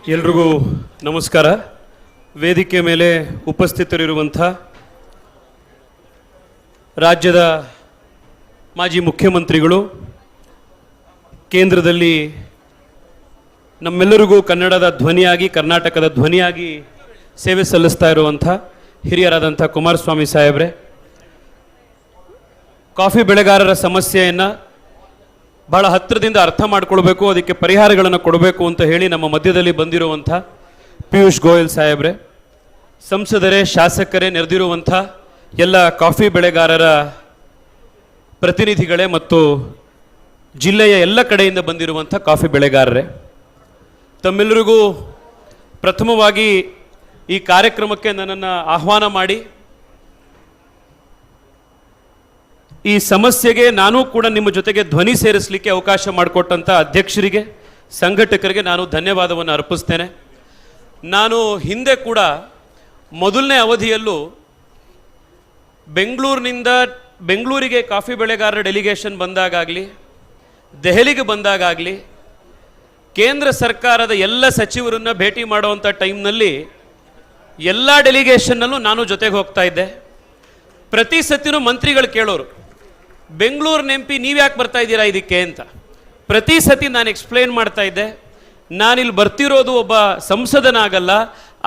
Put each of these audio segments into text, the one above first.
ಎಲ್ರಿಗೂ ನಮಸ್ಕಾರ. ವೇದಿಕೆ ಮೇಲೆ ಉಪಸ್ಥಿತರಿರುವಂಥ ರಾಜ್ಯದ ಮಾಜಿ ಮುಖ್ಯಮಂತ್ರಿಗಳು, ಕೇಂದ್ರದಲ್ಲಿ ನಮ್ಮೆಲ್ಲರಿಗೂ ಕನ್ನಡದ ಧ್ವನಿಯಾಗಿ, ಕರ್ನಾಟಕದ ಧ್ವನಿಯಾಗಿ ಸೇವೆ ಸಲ್ಲಿಸ್ತಾ ಇರುವಂಥ ಹಿರಿಯರಾದಂಥ ಕುಮಾರಸ್ವಾಮಿ ಸಾಹೇಬ್ರೆ, ಕಾಫಿ ಬೆಳೆಗಾರರ ಸಮಸ್ಯೆಯನ್ನು ಭಾಳ ಹತ್ತಿರದಿಂದ ಅರ್ಥ ಮಾಡಿಕೊಳ್ಬೇಕು, ಅದಕ್ಕೆ ಪರಿಹಾರಗಳನ್ನು ಕೊಡಬೇಕು ಅಂತ ಹೇಳಿ ನಮ್ಮ ಮಧ್ಯದಲ್ಲಿ ಬಂದಿರುವಂಥ ಪಿಯೂಷ್ ಗೋಯಲ್ ಸಾಹೇಬ್ರೆ, ಸಂಸದರೇ, ಶಾಸಕರೇ, ನೆರೆದಿರುವಂಥ ಎಲ್ಲ ಕಾಫಿ ಬೆಳೆಗಾರರ ಪ್ರತಿನಿಧಿಗಳೇ ಮತ್ತು ಜಿಲ್ಲೆಯ ಎಲ್ಲ ಕಡೆಯಿಂದ ಬಂದಿರುವಂಥ ಕಾಫಿ ಬೆಳೆಗಾರರೇ, ತಮ್ಮೆಲ್ಲರಿಗೂ ಪ್ರಥಮವಾಗಿ ಈ ಕಾರ್ಯಕ್ರಮಕ್ಕೆ ನನ್ನನ್ನು ಆಹ್ವಾನ ಮಾಡಿ ಈ ಸಮಸ್ಯೆಗೆ ನಾನು ಕೂಡ ನಿಮ್ಮ ಜೊತೆಗೆ ಧ್ವನಿ ಸೇರಿಸಲಿಕ್ಕೆ ಅವಕಾಶ ಮಾಡಿಕೊಟ್ಟಂಥ ಅಧ್ಯಕ್ಷರಿಗೆ, ಸಂಘಟಕರಿಗೆ ನಾನು ಧನ್ಯವಾದವನ್ನು ಅರ್ಪಿಸ್ತೇನೆ. ನಾನು ಹಿಂದೆ ಕೂಡ ಮೊದಲನೇ ಅವಧಿಯಲ್ಲೂ ಬೆಂಗಳೂರಿಗೆ ಕಾಫಿ ಬೆಳೆಗಾರರ ಡೆಲಿಗೇಷನ್ ಬಂದಾಗಲಿ, ದೆಹಲಿಗೆ ಬಂದಾಗಲಿ, ಕೇಂದ್ರ ಸರ್ಕಾರದ ಎಲ್ಲ ಸಚಿವರನ್ನು ಭೇಟಿ ಮಾಡುವಂಥ ಟೈಮ್ನಲ್ಲಿ ಎಲ್ಲ ಡೆಲಿಗೇಷನ್ನಲ್ಲೂ ನಾನು ಜೊತೆಗೆ ಹೋಗ್ತಾ ಇದ್ದೆ. ಪ್ರತಿ ಸತಿನೂ ಮಂತ್ರಿಗಳು ಕೇಳೋರು, ಬೆಂಗಳೂರು ನೆಂಪಿ ನೀವು ಯಾಕೆ ಬರ್ತಾ ಇದ್ದೀರಾ ಇದಕ್ಕೆ ಅಂತ. ಪ್ರತಿ ಸತಿ ನಾನು ಎಕ್ಸ್ಪ್ಲೇನ್ ಮಾಡ್ತಾ ಇದ್ದೆ, ನಾನಿಲ್ಲಿ ಬರ್ತಿರೋದು ಒಬ್ಬ ಸಂಸದನಾಗಲ್ಲ,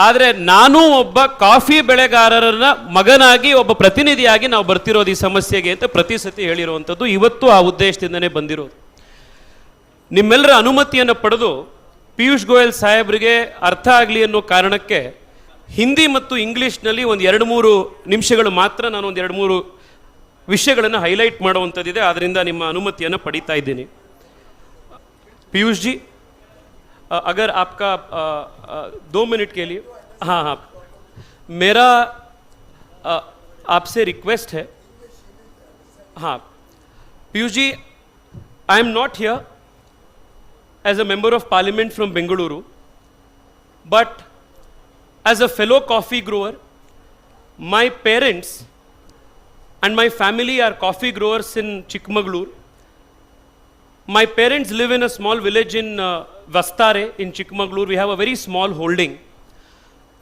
ಆದರೆ ನಾನು ಒಬ್ಬ ಕಾಫಿ ಬೆಳೆಗಾರರ ಮಗನಾಗಿ, ಒಬ್ಬ ಪ್ರತಿನಿಧಿಯಾಗಿ ನಾವು ಬರ್ತಿರೋದು ಈ ಸಮಸ್ಯೆಗೆ ಅಂತ ಪ್ರತಿ ಸತಿ ಹೇಳಿರುವಂಥದ್ದು. ಇವತ್ತು ಆ ಉದ್ದೇಶದಿಂದನೇ ಬಂದಿರೋದು. ನಿಮ್ಮೆಲ್ಲರ ಅನುಮತಿಯನ್ನು ಪಡೆದು ಪಿಯೂಷ್ ಗೋಯಲ್ ಸಾಹೇಬ್ರಿಗೆ ಅರ್ಥ ಆಗಲಿ ಅನ್ನೋ ಕಾರಣಕ್ಕೆ ಹಿಂದಿ ಮತ್ತು ಇಂಗ್ಲೀಷ್ನಲ್ಲಿ ಒಂದು 2-3 ನಿಮಿಷಗಳು ಮಾತ್ರ ನಾನು ಒಂದು 2-3 ವಿಷಯಗಳನ್ನು ಹೈಲೈಟ್ ಮಾಡುವಂಥದ್ದಿದೆ. ಆದ್ದರಿಂದ ನಿಮ್ಮ ಅನುಮತಿಯನ್ನು ಪಡೀತಾ ಇದ್ದೀನಿ. पीयूष जी, अगर आपका 2 मिनट के लिए, हाँ, मेरा आपसे रिक्वेस्ट है. हाँ Piyush ji, I am not here as a member of parliament from Bengaluru, but as a fellow coffee grower, my parents and my family are coffee growers in Chikmagalur. My parents live in a small village in Vastare in Chikmagalur. We have a very small holding.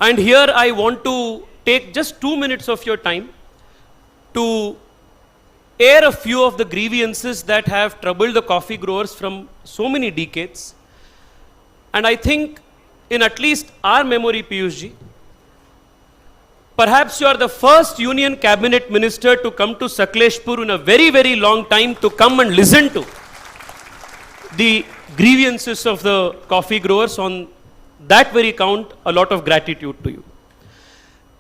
And here I want to take just 2 minutes of your time to air a few of the grievances that have troubled the coffee growers from so many decades. And I think in at least our memory, Piyush ji, perhaps you are the first union cabinet minister to come to Sakleshpura in a very, very long time to come and listen to the grievances of the coffee growers. On that very count, a lot of gratitude to you.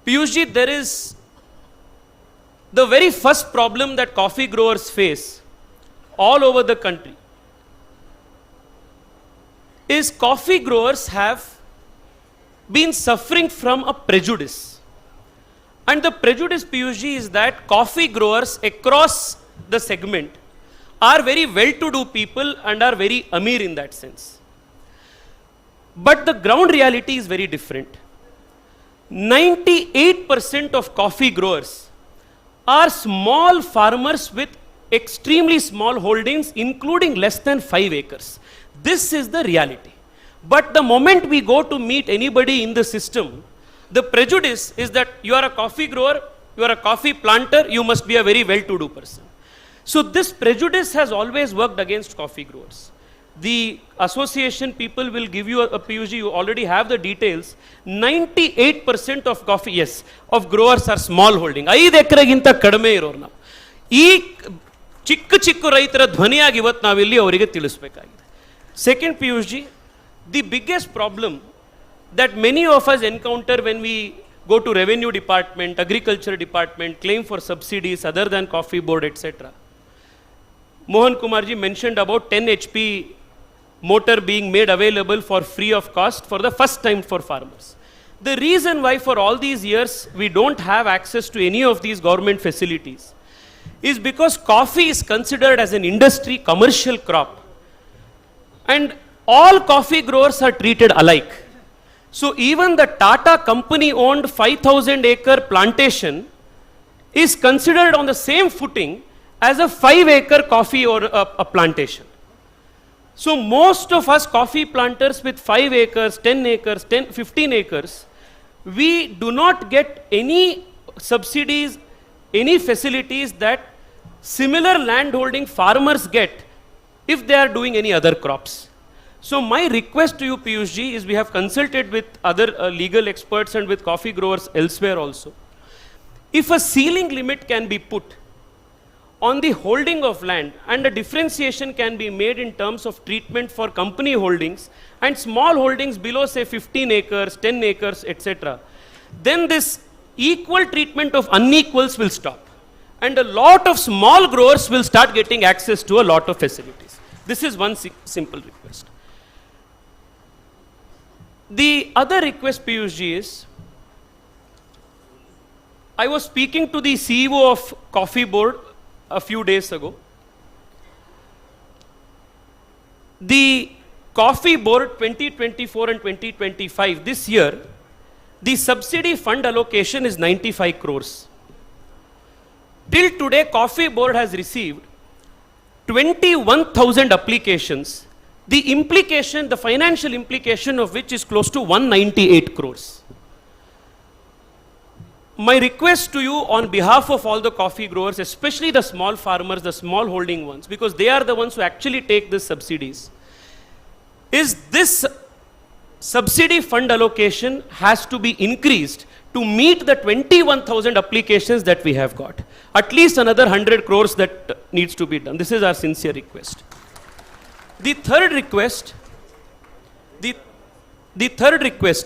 Piyush ji, there is the very first problem that coffee growers face all over the country is coffee growers have been suffering from a prejudice. And the prejudice, Piyush ji, is that coffee growers across the segment are very well-to-do people and are very amir in that sense. But the ground reality is very different. 98% of coffee growers are small farmers with extremely small holdings, including less than 5 acres. This is the reality. But the moment we go to meet anybody in the system, the prejudice is that you are a coffee grower, you are a coffee planter, you must be a very well-to-do person. So this prejudice has always worked against coffee growers. The association people will give you a PUG, you already have the details. 98% of coffee, yes, of growers are small holding. 5 ಎಕರೆಗಿಂತ ಕಡಿಮೆ ಇರೋರು ನಾವು. ಈ ಚಿಕ್ಕ ರೈತರ ಧ್ವನಿಯಾಗಿ ಇವತ್ತು ನಾವಿಲ್ಲಿ ಅವರಿಗೆ ತಿಳಿಸಬೇಕಾಗಿದೆ. Second, PUG ji, the biggest problem that many of us encounter when we go to revenue department, agriculture department, claim for subsidies other than coffee board, etc. Mohan Kumar ji mentioned about 10 HP motor being made available for free of cost for the first time for farmers. The reason why for all these years we don't have access to any of these government facilities is because coffee is considered as an industry commercial crop. And all coffee growers are treated alike. So even the Tata company owned 5,000 acre plantation is considered on the same footing as a 5 acre coffee or a plantation. So most of us coffee planters with 5 acres, 10 acres, 15 acres, we do not get any subsidies, any facilities that similar landholding farmers get if they are doing any other crops. So my request to you, Piyush ji, is we have consulted with other legal experts and with coffee growers elsewhere also. If a ceiling limit can be put on the holding of land and a differentiation can be made in terms of treatment for company holdings and small holdings below say 15 acres, 10 acres, etc., then this equal treatment of unequals will stop. And a lot of small growers will start getting access to a lot of facilities. This is one simple request. The other request, Piyush ji, is I was speaking to the CEO of Coffee Board a few days ago. The Coffee Board 2024 and 2025, this year, the subsidy fund allocation is 95 crores. Till today, Coffee Board has received 21,000 applications. The implication, the financial implication of which is close to 198 crores. My request to you on behalf of all the coffee growers, especially the small farmers, the small holding ones, because they are the ones who actually take these subsidies, is this subsidy fund allocation has to be increased to meet the 21,000 applications that we have got. At least another 100 crores that needs to be done. This is our sincere request. The third request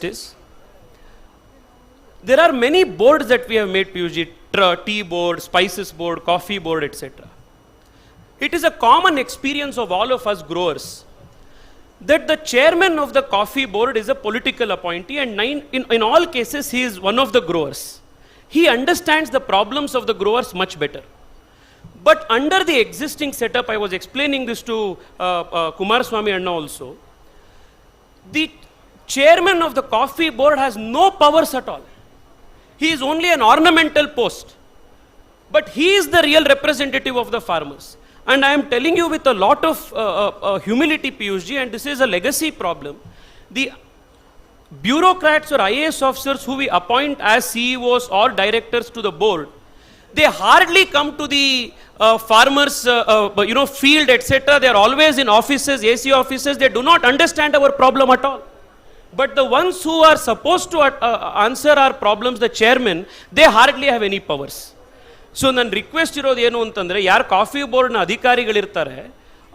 is, there are many boards that we have made, Piyush, tea board, spices board, coffee board, etc. It is a common experience of all of us growers that the chairman of the coffee board is a political appointee, and in all cases he is one of the growers. He understands the problems of the growers much better. But under the existing setup, I was explaining this to Kumaraswamy Anna also, the chairman of the coffee board has no powers at all. He is only an ornamental post. But he is the real representative of the farmers. And I am telling you with a lot of humility, Piyush ji, and this is a legacy problem. The bureaucrats or IAS officers who we appoint as CEOs or directors to the board, they hardly come to the farmers, field, etc. They are always in offices, AC offices. They do not understand our problem at all. But the ones who are supposed to answer our problems, the chairman, they hardly have any powers. So ನನ್ನ request ಇರೋದು ಏನು ಅಂತಂದರೆ, ಯಾರು coffee ಬೋರ್ಡ್ನ ಅಧಿಕಾರಿಗಳಿರ್ತಾರೆ,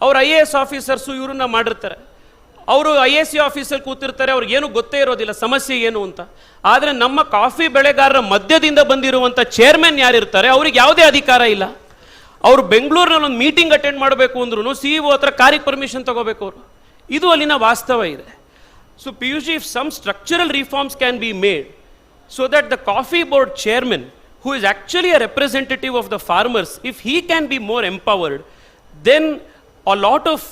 ಅವ್ರು IAS officers ಇವ್ರನ್ನ ಮಾಡಿರ್ತಾರೆ. ಅವರು IAC ಆಫೀಸಲ್ಲಿ ಕೂತಿರ್ತಾರೆ, ಅವ್ರಿಗೇನು ಗೊತ್ತೇ ಇರೋದಿಲ್ಲ ಸಮಸ್ಯೆ ಏನು ಅಂತ. ಆದರೆ ನಮ್ಮ ಕಾಫಿ ಬೆಳೆಗಾರರ ಮಧ್ಯದಿಂದ ಬಂದಿರುವಂಥ ಚೇರ್ಮನ್ ಯಾರಿರ್ತಾರೆ, ಅವ್ರಿಗೆ ಯಾವುದೇ ಅಧಿಕಾರ ಇಲ್ಲ. ಅವರು ಬೆಂಗಳೂರಿನಲ್ಲಿ ಒಂದು ಮೀಟಿಂಗ್ ಅಟೆಂಡ್ ಮಾಡಬೇಕು ಅಂದ್ರೂ CEO ಹತ್ರ ಕಾರಿಗೆ ಪರ್ಮಿಷನ್ ತಗೋಬೇಕು ಅವರು. ಇದು ಅಲ್ಲಿನ ವಾಸ್ತವ ಇದೆ. So Piyush ji, if some structural reforms can be made so that the coffee board chairman, who is actually a representative of the farmers, if he can be more empowered, then a lot of,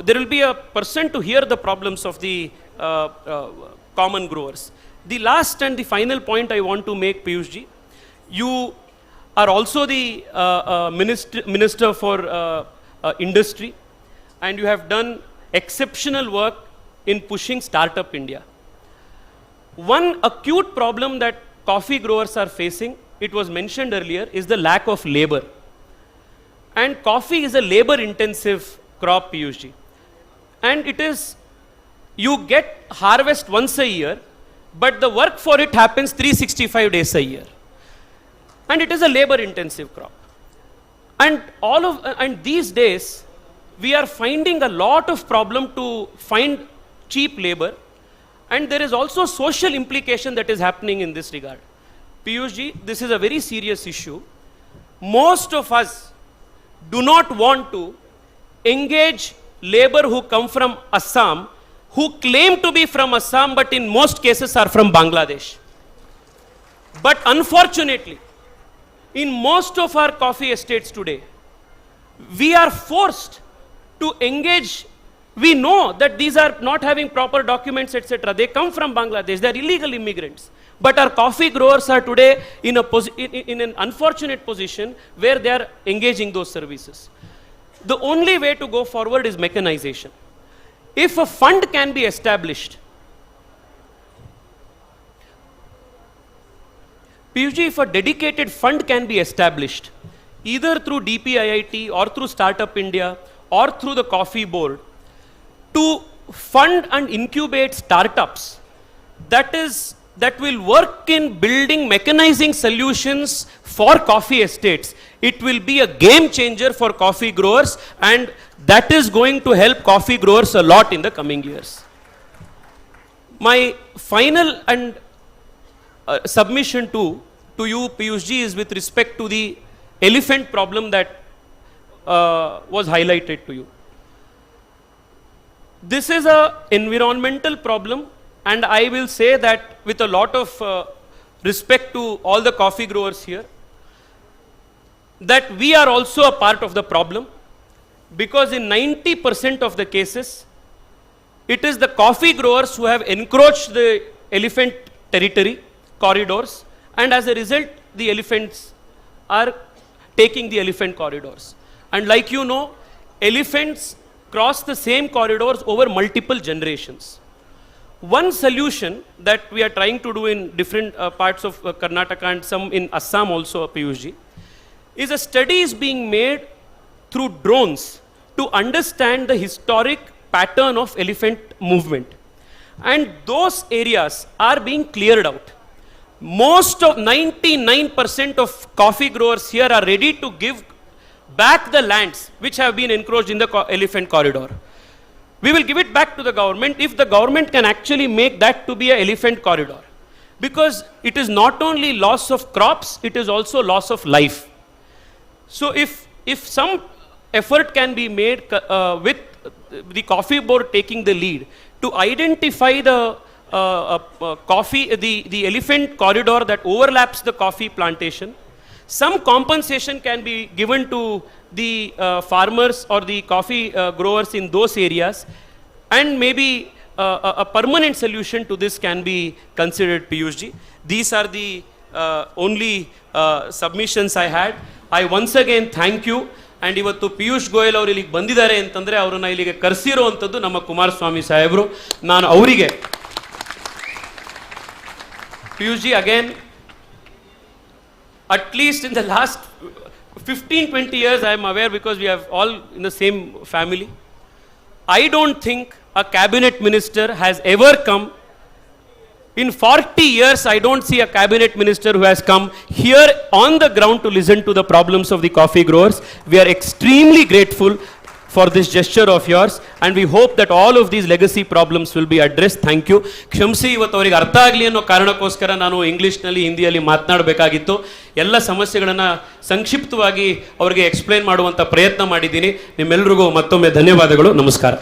there will be a person to hear the problems of the common growers. The last and the final point I want to make, Piyush ji, you are also the minister for industry, and you have done exceptional work in pushing Startup India. One acute problem that coffee growers are facing, it was mentioned earlier, is the lack of labor. And coffee is a labor intensive crop, Piyush ji. And it is, you get harvest once a year, but the work for it happens 365 days a year. And it is a labor intensive crop. And these days, we are finding a lot of problem to find cheap labor, and there is also social implication that is happening in this regard. Piyush ji, this is a very serious issue. Most of us do not want to engage labor who come from Assam, who claim to be from Assam, but in most cases are from Bangladesh. But unfortunately, in most of our coffee estates today, we are forced to engage. We know that these are not having proper documents, etc. They come from Bangladesh. They are illegal immigrants. But our coffee growers are today in an unfortunate position where they are engaging those services. The only way to go forward is mechanization. If a fund can be established, Piyush ji, if a dedicated fund can be established, either through DPIIT or through Startup India or through the Coffee Board, to fund and incubate startups that will work in building mechanizing solutions for coffee estates, it will be a game changer for coffee growers, and that is going to help coffee growers a lot in the coming years. My final and submission to you, Piyush ji, is with respect to the elephant problem that was highlighted to you. This is an environmental problem, and I will say that with a lot of respect to all the coffee growers here, that we are also a part of the problem, because in 90% of the cases, it is the coffee growers who have encroached the elephant territory, corridors, and as a result, the elephants are taking the elephant corridors. And like you know, elephants cross the same corridors over multiple generations. One solution that we are trying to do in different parts of Karnataka and some in Assam also, Piyush ji, is a study is being made through drones to understand the historic pattern of elephant movement. And those areas are being cleared out. Most of 99% of coffee growers here are ready to give back the lands which have been encroached in the elephant corridor. We will give it back to the government if the government can actually make that to be an elephant corridor. Because it is not only loss of crops, it is also loss of life. So if some effort can be made with the Coffee Board taking the lead to identify the the elephant corridor that overlaps the coffee plantation, some compensation can be given to the farmers or the coffee growers in those areas, and maybe a permanent solution to this can be considered, Piyush ji. These are the only submissions I had. I once again thank you. And ಇವತ್ತು ಪಿಯೂಷ್ ಗೋಯಲ್ ಅವರು ಇಲ್ಲಿಗೆ ಬಂದಿದ್ದಾರೆ ಅಂತಂದ್ರೆ ಅವರನ್ನ ಇಲ್ಲಿಗೆ ಕರೆಸಿರುವಂಥದ್ದು ನಮ್ಮ ಕುಮಾರಸ್ವಾಮಿ ಸಾಹೇಬರು. ನಾನು ಅವರಿಗೆ Piyush ji, again, at least in the last 15-20 years, I am aware, because we have all in the same family, I don't think a cabinet minister has ever come. In 40 years, I don't see a cabinet minister who has come here on the ground to listen to the problems of the coffee growers. We are extremely grateful for this gesture of yours, and we hope that all of these legacy problems will be addressed. Thank you. ಕ್ಷಮಿಸಿ, ಇವತ್ತು ಅವರಿಗೆ ಅರ್ಥ ಆಗಲಿ ಅನ್ನೋ ಕಾರಣಕ್ಕೋಸ್ಕರ ನಾನು ಇಂಗ್ಲೀಷ್ನಲ್ಲಿ ಹಿಂದಿಯಲ್ಲಿ ಮಾತನಾಡಬೇಕಾಗಿತ್ತು. ಎಲ್ಲ ಸಮಸ್ಯೆಗಳನ್ನು ಸಂಕ್ಷಿಪ್ತವಾಗಿ ಅವರಿಗೆ ಎಕ್ಸ್ಪ್ಲೇನ್ ಮಾಡುವಂಥ ಪ್ರಯತ್ನ ಮಾಡಿದ್ದೀನಿ. ನಿಮ್ಮೆಲ್ಲರಿಗೂ ಮತ್ತೊಮ್ಮೆ ಧನ್ಯವಾದಗಳು. ನಮಸ್ಕಾರ.